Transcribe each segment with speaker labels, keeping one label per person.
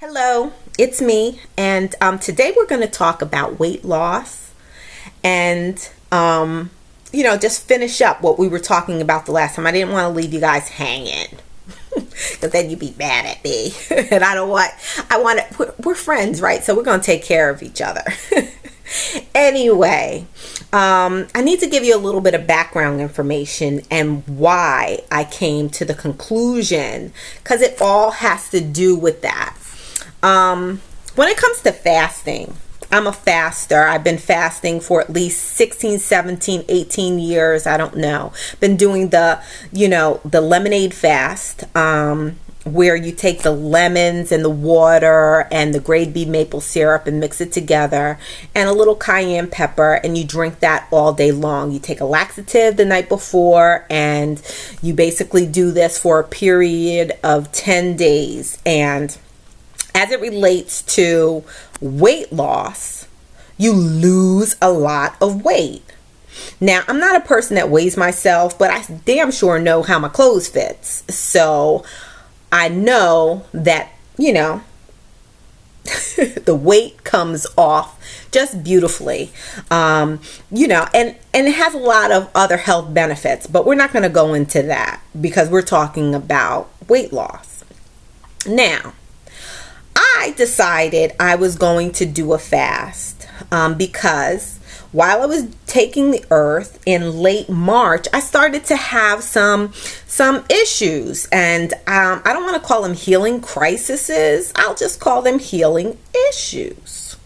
Speaker 1: Hello, it's me, and today we're going to talk about weight loss and, just finish up what we were talking about the last time. I didn't want to leave you guys hanging because then you'd be mad at me. And we're friends, right? So we're going to take care of each other. Anyway, I need to give you a little bit of background information and why I came to the conclusion, because it all has to do with that. When it comes to fasting, I'm a faster. I've been fasting for at least 16, 17, 18 years. I don't know. Been doing the lemonade fast, where you take the lemons and the water and the grade B maple syrup and mix it together and a little cayenne pepper, and you drink that all day long. You take a laxative the night before, and you basically do this for a period of 10 days. And as it relates to weight loss, you lose a lot of weight. Now, I'm not a person that weighs myself, but I damn sure know how my clothes fits. So I know that, the weight comes off just beautifully, and it has a lot of other health benefits, but we're not going to go into that because we're talking about weight loss. Now, I decided I was going to do a fast because while I was taking the earth in late March, I started to have some issues, and I don't want to call them healing crises. I'll just call them healing issues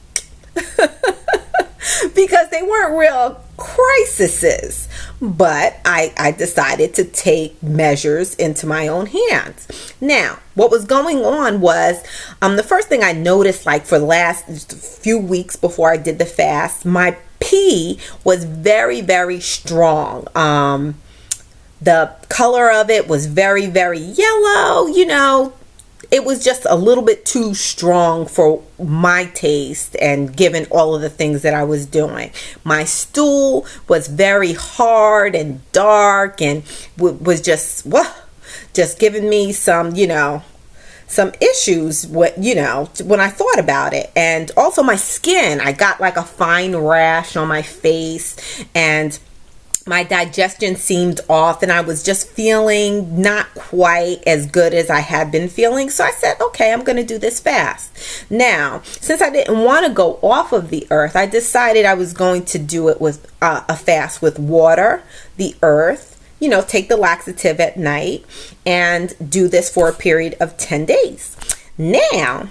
Speaker 1: because they weren't real crises. But I decided to take measures into my own hands. Now, what was going on was the first thing I noticed, like for the last few weeks before I did the fast, my pee was very, very strong. The color of it was very, very yellow. It was just a little bit too strong for my taste, and given all of the things that I was doing. My stool was very hard and dark, and was just giving me some issues when I thought about it. And also my skin, I got like a fine rash on my face, and my digestion seemed off, and I was just feeling not quite as good as I had been feeling. So I said, okay, I'm going to do this fast. Now, since I didn't want to go off of the earth, I decided I was going to do it with a fast with water, the earth, take the laxative at night, and do this for a period of 10 days. Now,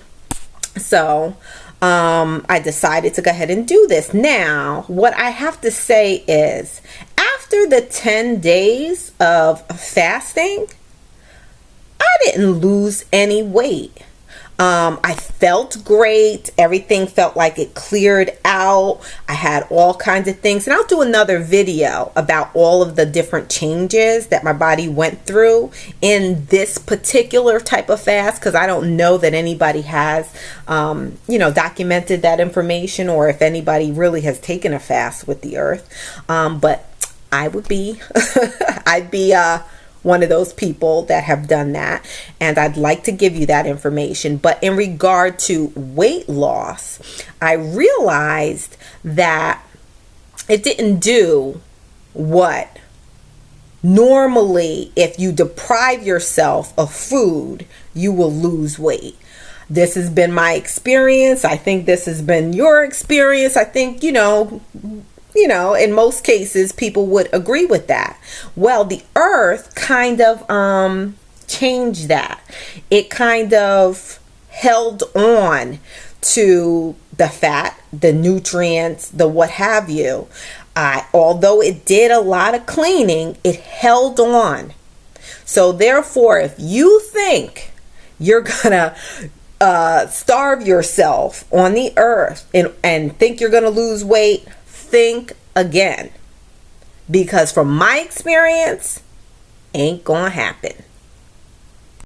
Speaker 1: I decided to go ahead and do this. Now, what I have to say is, after the 10 days of fasting, I didn't lose any weight. I felt great. Everything felt like it cleared out. I had all kinds of things. And I'll do another video about all of the different changes that my body went through in this particular type of fast, because I don't know that anybody has, documented that information, or if anybody really has taken a fast with the earth. But I would be, I'd be one of those people that have done that, and I'd like to give you that information. But in regard to weight loss, I realized that it didn't do what normally, if you deprive yourself of food, you will lose weight. This has been my experience. I think this has been your experience. I think, in most cases, people would agree with that. Well, the earth kind of changed that. It kind of held on to the fat, the nutrients, the what have you. Although it did a lot of cleaning, it held on. So therefore, if you think you're gonna starve yourself on the earth and think you're gonna lose weight, think again, because from my experience, ain't gonna happen.